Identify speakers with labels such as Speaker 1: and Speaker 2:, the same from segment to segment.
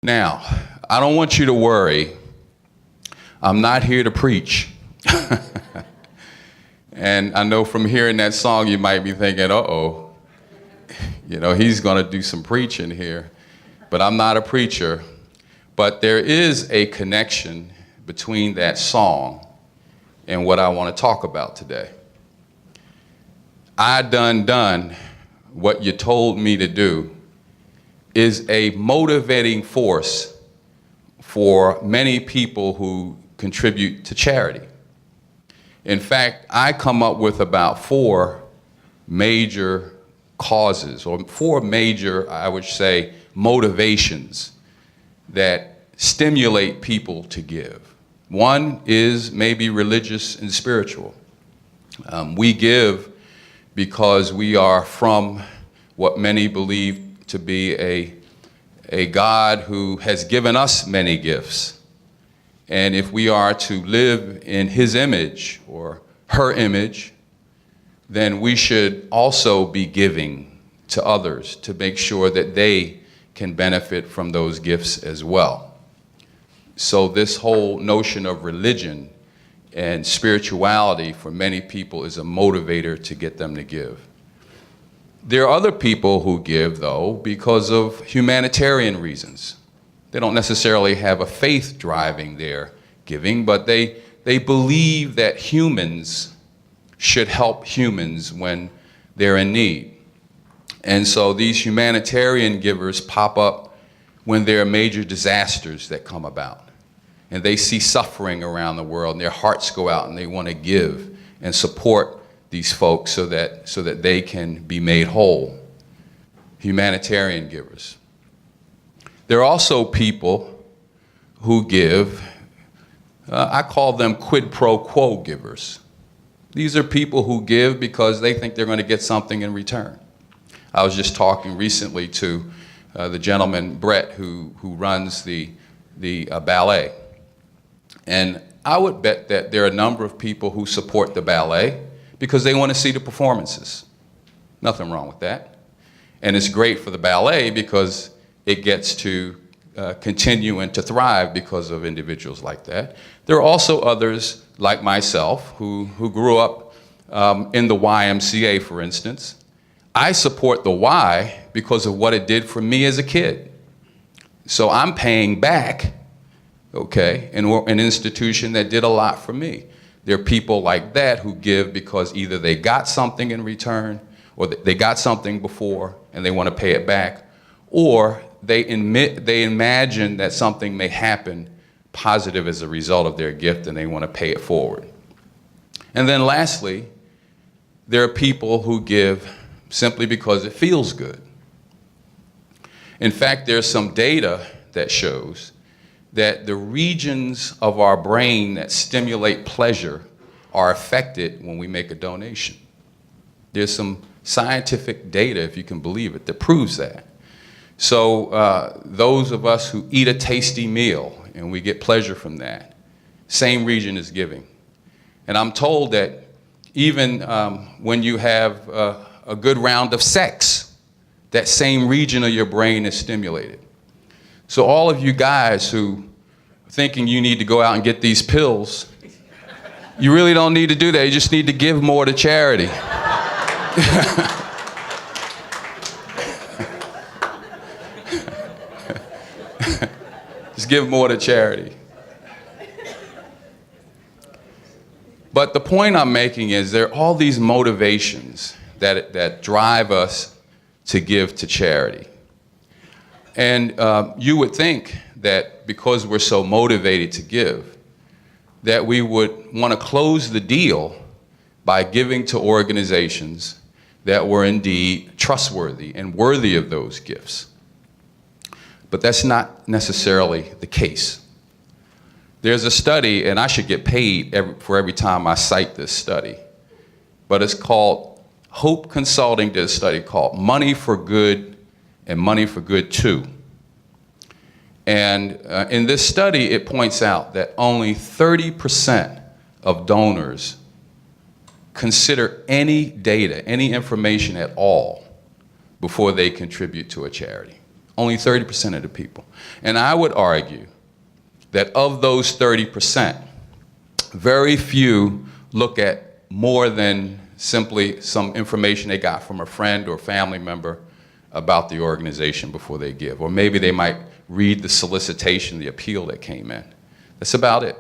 Speaker 1: Now, I don't want you to worry. I'm not here to preach. And I know from hearing that song, you might be thinking, uh-oh, he's going to do some preaching here. But I'm not a preacher. But there is a connection between that song and what I want to talk about today. I done what you told me to do is a motivating force for many people who contribute to charity. In fact, I come up with about 4 major causes, or 4 major, I would say, motivations that stimulate people to give. One is maybe religious and spiritual. We give because we are from what many believe to be a God who has given us many gifts. And if we are to live in his image or her image, then we should also be giving to others to make sure that they can benefit from those gifts as well. So this whole notion of religion and spirituality for many people is a motivator to get them to give. There are other people who give, though, because of humanitarian reasons. They don't necessarily have a faith driving their giving, but they believe that humans should help humans when they're in need. And so these humanitarian givers pop up when there are major disasters that come about. And they see suffering around the world, and their hearts go out, and they want to give and support these folks so that they can be made whole. Humanitarian givers. There are also people who give, I call them quid pro quo givers. These are people who give because they think they're going to get something in return. I was just talking recently to the gentleman, Brett, who runs the ballet. And I would bet that there are a number of people who support the ballet because they want to see the performances. Nothing wrong with that. And it's great for the ballet because it gets to continue and to thrive because of individuals like that. There are also others like myself who grew up in the YMCA, for instance. I support the Y because of what it did for me as a kid. So I'm paying back, okay, an institution that did a lot for me. There are people like that who give because either they got something in return, or they got something before and they want to pay it back, or they imagine that something may happen positive as a result of their gift and they want to pay it forward. And then lastly, there are people who give simply because it feels good. In fact, there's some data that shows that the regions of our brain that stimulate pleasure are affected when we make a donation. There's some scientific data, if you can believe it, that proves that. So those of us who eat a tasty meal and we get pleasure from that, same region is giving. And I'm told that even when you have a good round of sex, that same region of your brain is stimulated. So all of you guys who are thinking you need to go out and get these pills, you really don't need to do that. You just need to give more to charity. Just give more to charity. But the point I'm making is there are all these motivations that drive us to give to charity. And you would think that because we're so motivated to give, that we would want to close the deal by giving to organizations that were indeed trustworthy and worthy of those gifts. But that's not necessarily the case. There's a study, and I should get paid for every time I cite this study, but it's called, Hope Consulting did a study called Money for Good and Money for Good Too. And in this study, it points out that only 30% of donors consider any data, any information at all, before they contribute to a charity. Only 30% of the people. And I would argue that of those 30%, very few look at more than simply some information they got from a friend or family member about the organization before they give. Or maybe they might read the solicitation, the appeal that came in. That's about it.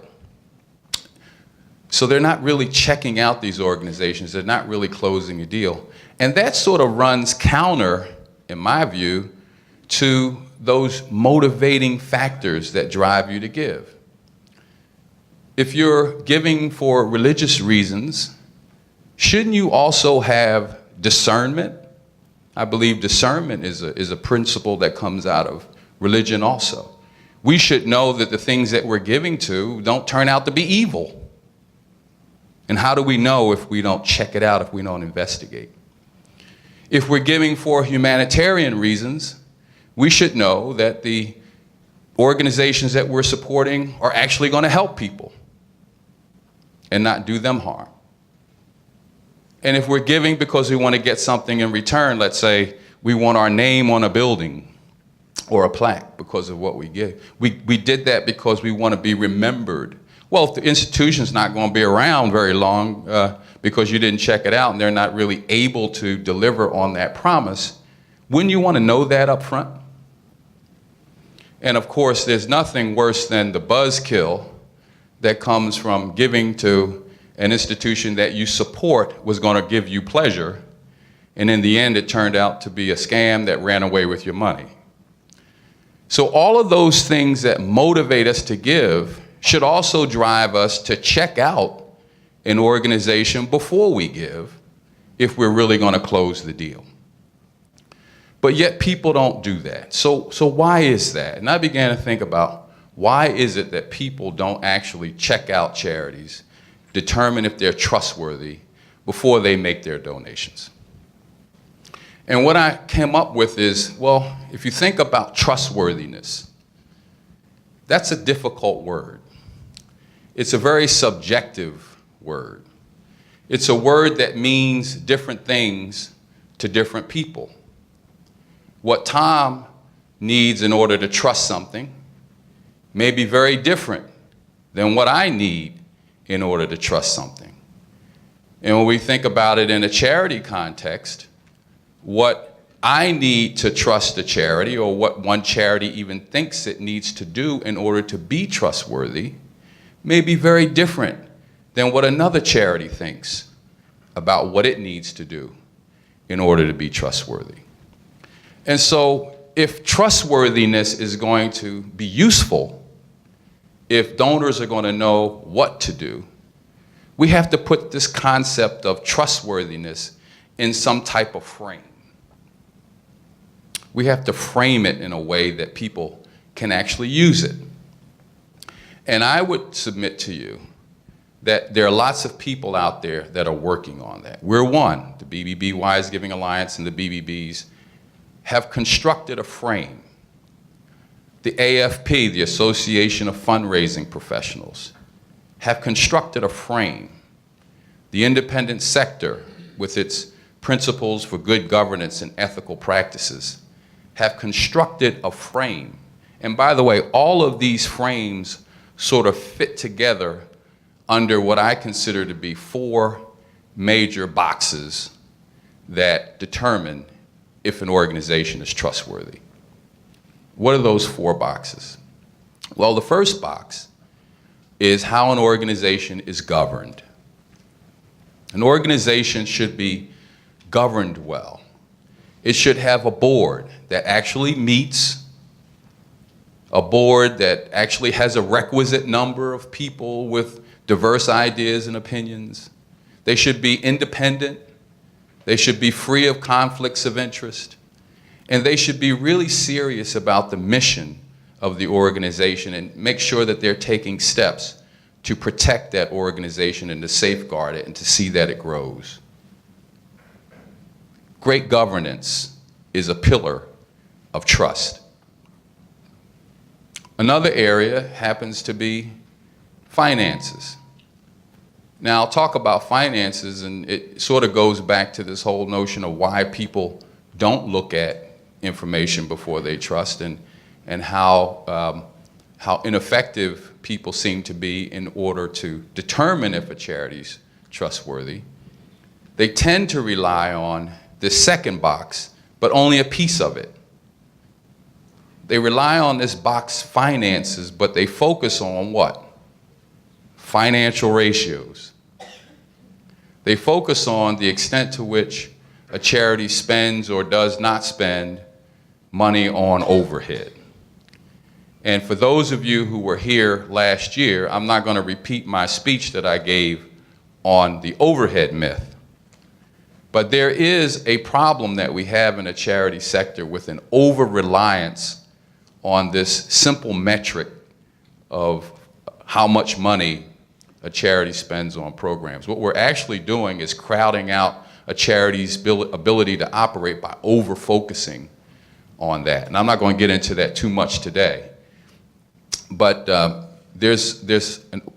Speaker 1: So they're not really checking out these organizations. They're not really closing a deal. And that sort of runs counter, in my view, to those motivating factors that drive you to give. If you're giving for religious reasons, shouldn't you also have discernment? I believe discernment is a principle that comes out of religion also. We should know that the things that we're giving to don't turn out to be evil. And how do we know if we don't check it out, if we don't investigate? If we're giving for humanitarian reasons, we should know that the organizations that we're supporting are actually going to help people and not do them harm. And if we're giving because we want to get something in return, let's say we want our name on a building or a plaque because of what we give. We did that because we want to be remembered. Well, if the institution's not going to be around very long because you didn't check it out and they're not really able to deliver on that promise, wouldn't you want to know that up front? And of course, there's nothing worse than the buzzkill that comes from giving to an institution that you support was going to give you pleasure, and in the end it turned out to be a scam that ran away with your money. So all of those things that motivate us to give should also drive us to check out an organization before we give if we're really going to close the deal. But yet people don't do that. So why is that? And I began to think about why is it that people don't actually check out charities, determine if they're trustworthy before they make their donations. And what I came up with is, well, if you think about trustworthiness, that's a difficult word. It's a very subjective word. It's a word that means different things to different people. What Tom needs in order to trust something may be very different than what I need in order to trust something. And when we think about it in a charity context, what I need to trust a charity, or what one charity even thinks it needs to do in order to be trustworthy, may be very different than what another charity thinks about what it needs to do in order to be trustworthy. And so if trustworthiness is going to be useful, if donors are going to know what to do, we have to put this concept of trustworthiness in some type of frame. We have to frame it in a way that people can actually use it. And I would submit to you that there are lots of people out there that are working on that. We're one. The BBB Wise Giving Alliance and the BBBs have constructed a frame. The AFP, the Association of Fundraising Professionals, have constructed a frame. The independent sector, with its principles for good governance and ethical practices, have constructed a frame. And by the way, all of these frames sort of fit together under what I consider to be 4 major boxes that determine if an organization is trustworthy. What are those 4 boxes? Well, the first box is how an organization is governed. An organization should be governed well. It should have a board that actually meets, a board that actually has a requisite number of people with diverse ideas and opinions. They should be independent. They should be free of conflicts of interest. And they should be really serious about the mission of the organization and make sure that they're taking steps to protect that organization and to safeguard it and to see that it grows. Great governance is a pillar of trust. Another area happens to be finances. Now, I'll talk about finances, and it sort of goes back to this whole notion of why people don't look at information before they trust, and how ineffective people seem to be in order to determine if a charity's trustworthy. They tend to rely on this second box, but only a piece of it. They rely on this box finances, but they focus on what? Financial ratios. They focus on the extent to which a charity spends or does not spend money on overhead. And for those of you who were here last year, I'm not going to repeat my speech that I gave on the overhead myth. But there is a problem that we have in the charity sector with an over-reliance on this simple metric of how much money a charity spends on programs. What we're actually doing is crowding out a charity's ability to operate by over-focusing on that. And I'm not going to get into that too much today. But there's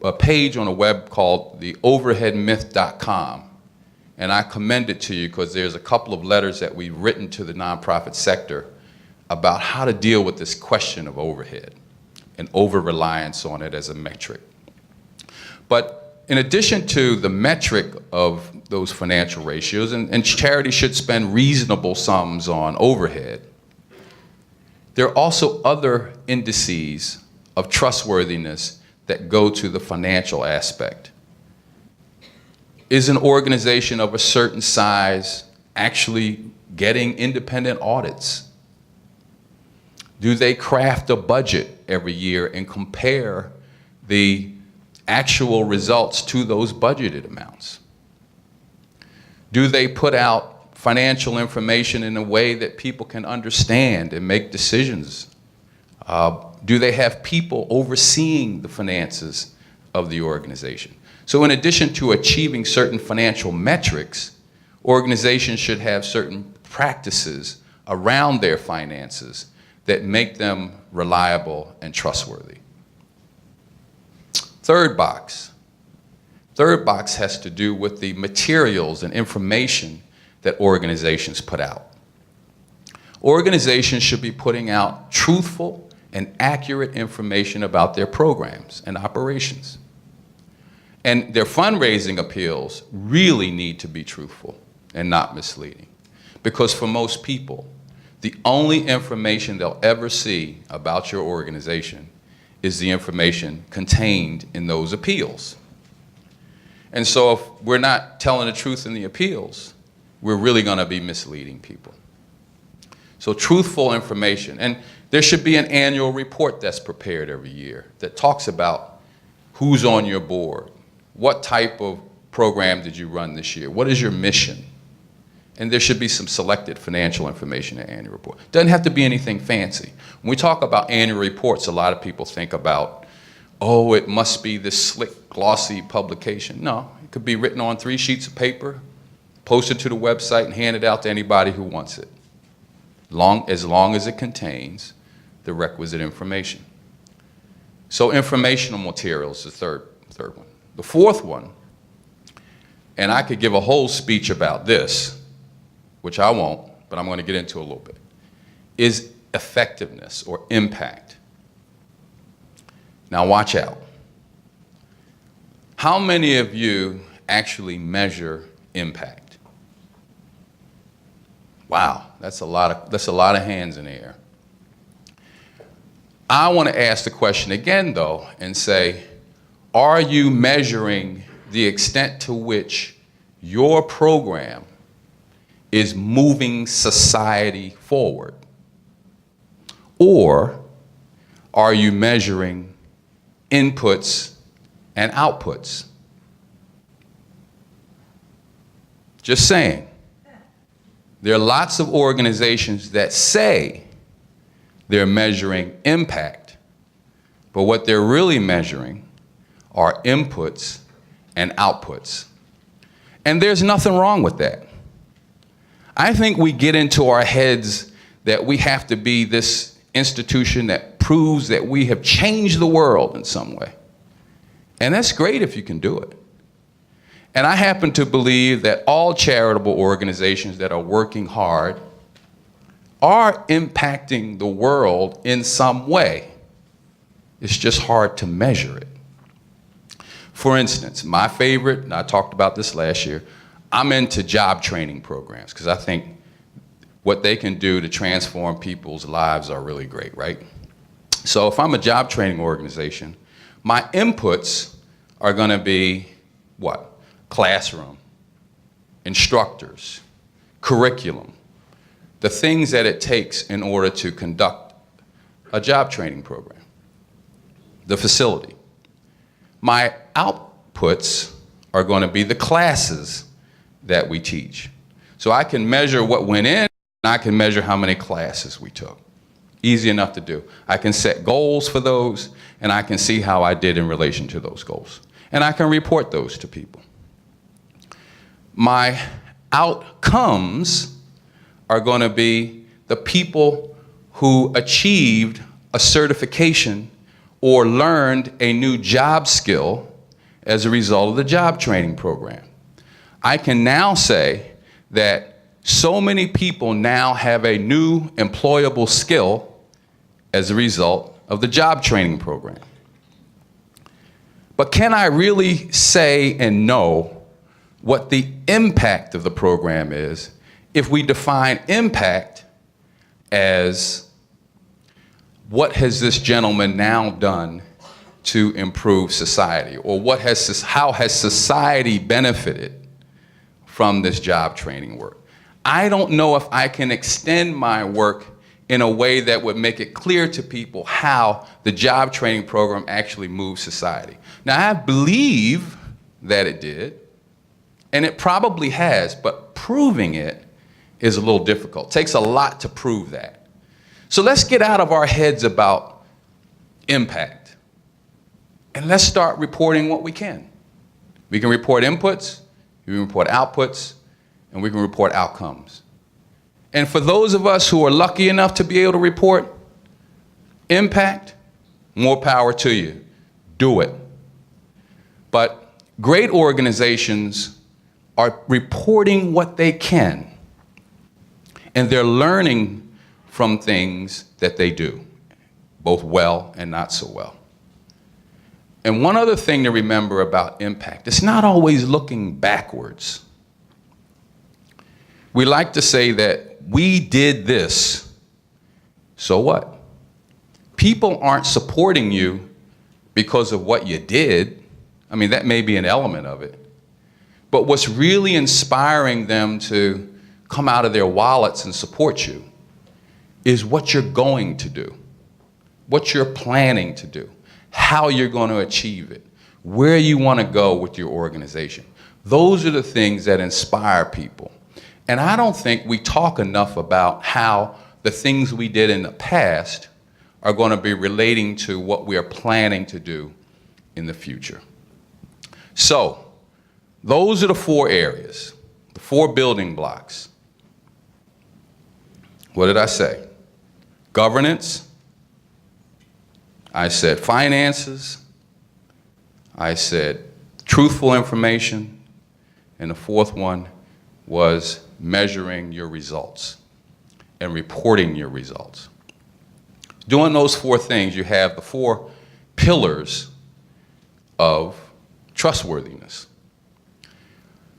Speaker 1: a page on the web called theoverheadmyth.com. And I commend it to you because there's a couple of letters that we've written to the nonprofit sector about how to deal with this question of overhead and over-reliance on it as a metric. But in addition to the metric of those financial ratios, and charities should spend reasonable sums on overhead, there are also other indices of trustworthiness that go to the financial aspect. Is an organization of a certain size actually getting independent audits? Do they craft a budget every year and compare the actual results to those budgeted amounts? Do they put out financial information in a way that people can understand and make decisions? Do they have people overseeing the finances of the organization? So in addition to achieving certain financial metrics, organizations should have certain practices around their finances that make them reliable and trustworthy. Third box. Third box has to do with the materials and information that organizations put out. Organizations should be putting out truthful and accurate information about their programs and operations. And their fundraising appeals really need to be truthful and not misleading. Because for most people, the only information they'll ever see about your organization is the information contained in those appeals. And so if we're not telling the truth in the appeals, we're really going to be misleading people. So truthful information. And there should be an annual report that's prepared every year that talks about who's on your board, what type of program did you run this year, what is your mission? And there should be some selected financial information in the annual report. Doesn't have to be anything fancy. When we talk about annual reports, a lot of people think about, oh, it must be this slick, glossy publication. No, it could be written on 3 sheets of paper, posted to the website, and handed out to anybody who wants it, as long as it contains the requisite information. So informational materials is the third one. The fourth one, and I could give a whole speech about this, which I won't, but I'm going to get into a little bit, is effectiveness or impact. Now watch out. How many of you actually measure impact? Wow, that's a lot of hands in the air. I want to ask the question again though and say, are you measuring the extent to which your program is moving society forward? Or are you measuring inputs and outputs? Just saying. There are lots of organizations that say they're measuring impact, but what they're really measuring are inputs and outputs. And there's nothing wrong with that. I think we get into our heads that we have to be this institution that proves that we have changed the world in some way. And that's great if you can do it. And I happen to believe that all charitable organizations that are working hard are impacting the world in some way. It's just hard to measure it. For instance, my favorite, and I talked about this last year, I'm into job training programs because I think what they can do to transform people's lives are really great, right? So if I'm a job training organization, my inputs are going to be what? Classroom, instructors, curriculum, the things that it takes in order to conduct a job training program, the facility. My outputs are going to be the classes that we teach. So I can measure what went in, and I can measure how many classes we took. Easy enough to do. I can set goals for those, and I can see how I did in relation to those goals. And I can report those to people. My outcomes are going to be the people who achieved a certification or learned a new job skill as a result of the job training program. I can now say that so many people now have a new employable skill as a result of the job training program. But can I really say and know what the impact of the program is if we define impact as what has this gentleman now done to improve society, or how has society benefited from this job training work? I don't know if I can extend my work in a way that would make it clear to people how the job training program actually moves society. Now, I believe that it did, and it probably has, but proving it is a little difficult. It takes a lot to prove that. So let's get out of our heads about impact, and let's start reporting what we can. We can report inputs, we can report outputs, and we can report outcomes. And for those of us who are lucky enough to be able to report impact, more power to you. Do it. But great organizations are reporting what they can, and they're learning from things that they do, both well and not so well. And one other thing to remember about impact, it's not always looking backwards. We like to say that we did this, so what? People aren't supporting you because of what you did. I mean, that may be an element of it. But what's really inspiring them to come out of their wallets and support you is what you're going to do, what you're planning to do, how you're going to achieve it, where you want to go with your organization. Those are the things that inspire people. And I don't think we talk enough about how the things we did in the past are going to be relating to what we are planning to do in the future. So, those are the 4 areas, the 4 building blocks. What did I say? Governance. I said finances. I said truthful information. And the 4th one was measuring your results and reporting your results. Doing those 4 things, you have the 4 pillars of trustworthiness.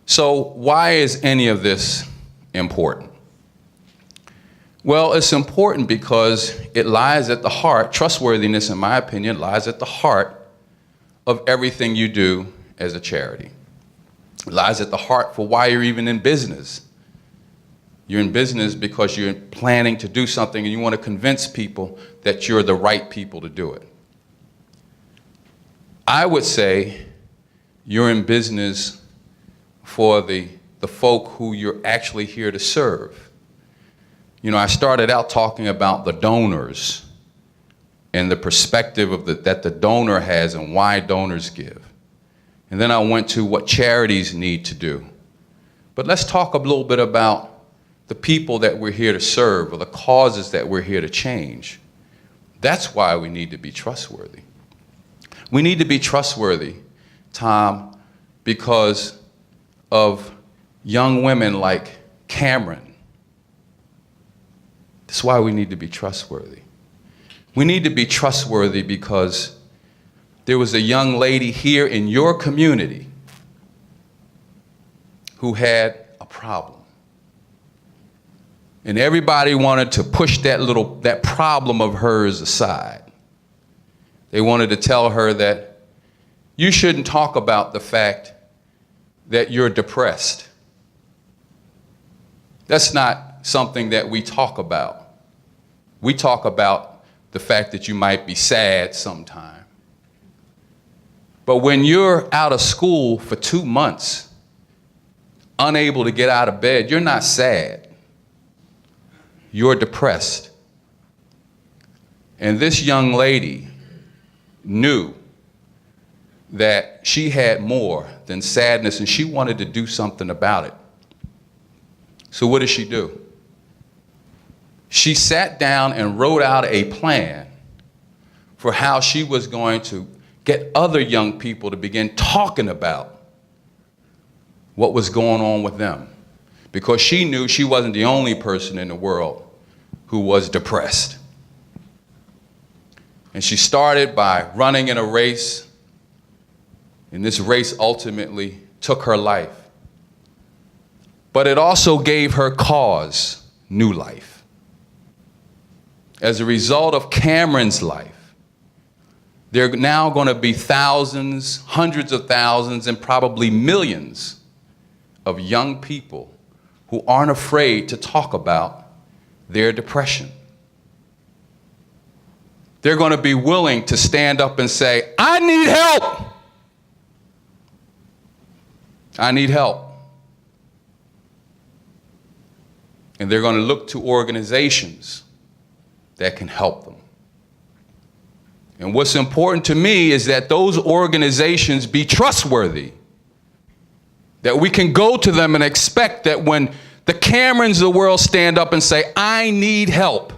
Speaker 1: So why is any of this important? Well, it's important because it lies at the heart, trustworthiness, in my opinion, lies at the heart of everything you do as a charity. It lies at the heart for why you're even in business. You're in business because you're planning to do something and you want to convince people that you're the right people to do it. I would say you're in business for the folk who you're actually here to serve. You know, I started out talking about the donors and the perspective of that the donor has and why donors give. And then I went to what charities need to do. But let's talk a little bit about the people that we're here to serve, or the causes that we're here to change. That's why we need to be trustworthy. We need to be trustworthy, Tom, because of young women like Cameron, That's why we need to be trustworthy. We need to be trustworthy because there was a young lady here in your community who had a problem. And everybody wanted to push that problem of hers aside. They wanted to tell her that you shouldn't talk about the fact that you're depressed. That's not something that we talk about. We talk about the fact that you might be sad sometime. But when you're out of school for 2 months, unable to get out of bed, you're not sad. You're depressed. And this young lady knew that she had more than sadness, and she wanted to do something about it. So what did she do? She sat down and wrote out a plan for how she was going to get other young people to begin talking about what was going on with them, because she knew she wasn't the only person in the world who was depressed. And she started by running in a race, and this race ultimately took her life. But it also gave her cause new life. As a result of Cameron's life, there are now going to be thousands, hundreds of thousands, and probably millions of young people who aren't afraid to talk about their depression. They're going to be willing to stand up and say, I need help. I need help. And they're going to look to organizations that can help them. And what's important to me is that those organizations be trustworthy. That we can go to them and expect that when the Camerons of the world stand up and say, I need help,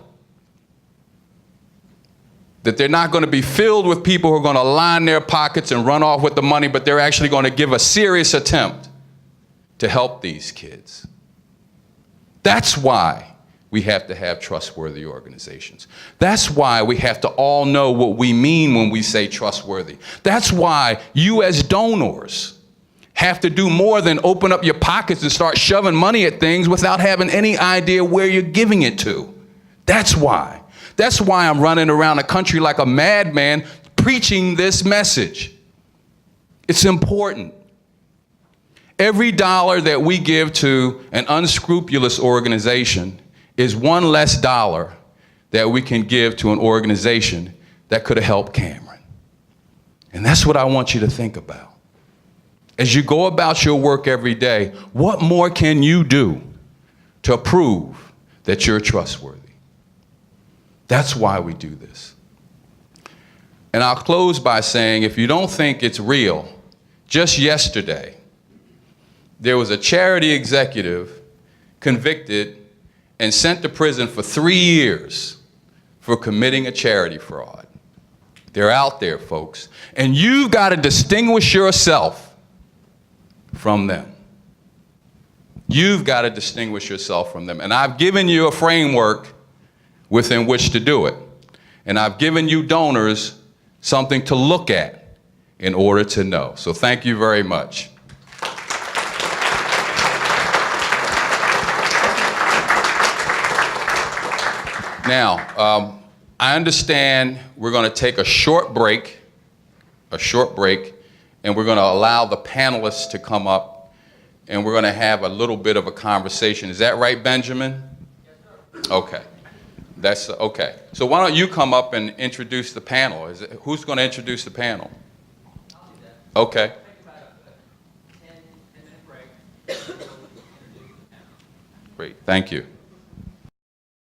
Speaker 1: that they're not going to be filled with people who are going to line their pockets and run off with the money, but they're actually going to give a serious attempt to help these kids. That's why we have to have trustworthy organizations. That's why we have to all know what we mean when we say trustworthy. That's why you as donors have to do more than open up your pockets and start shoving money at things without having any idea where you're giving it to. That's why. That's why I'm running around the country like a madman preaching this message. It's important. Every dollar that we give to an unscrupulous organization is one less dollar that we can give to an organization that could have helped Cameron. And that's what I want you to think about. As you go about your work every day, what more can you do to prove that you're trustworthy? That's why we do this. And I'll close by saying, if you don't think it's real, just yesterday, there was a charity executive convicted and sent to prison for 3 years for committing a charity fraud. They're out there, folks. And you've got to distinguish yourself from them. You've got to distinguish yourself from them. And I've given you a framework within which to do it. And I've given you donors something to look at in order to know. So thank you very much. Now, I understand we're going to take a short break, and we're going to allow the panelists to come up, and we're going to have a little bit of a conversation. Is that right, Benjamin? Yes, sir. Okay. That's okay. So why don't you come up and introduce the panel? Who's going to introduce the panel?
Speaker 2: I'll do that.
Speaker 1: Okay.
Speaker 2: Take about a 10-minute break.
Speaker 1: Great. Thank you.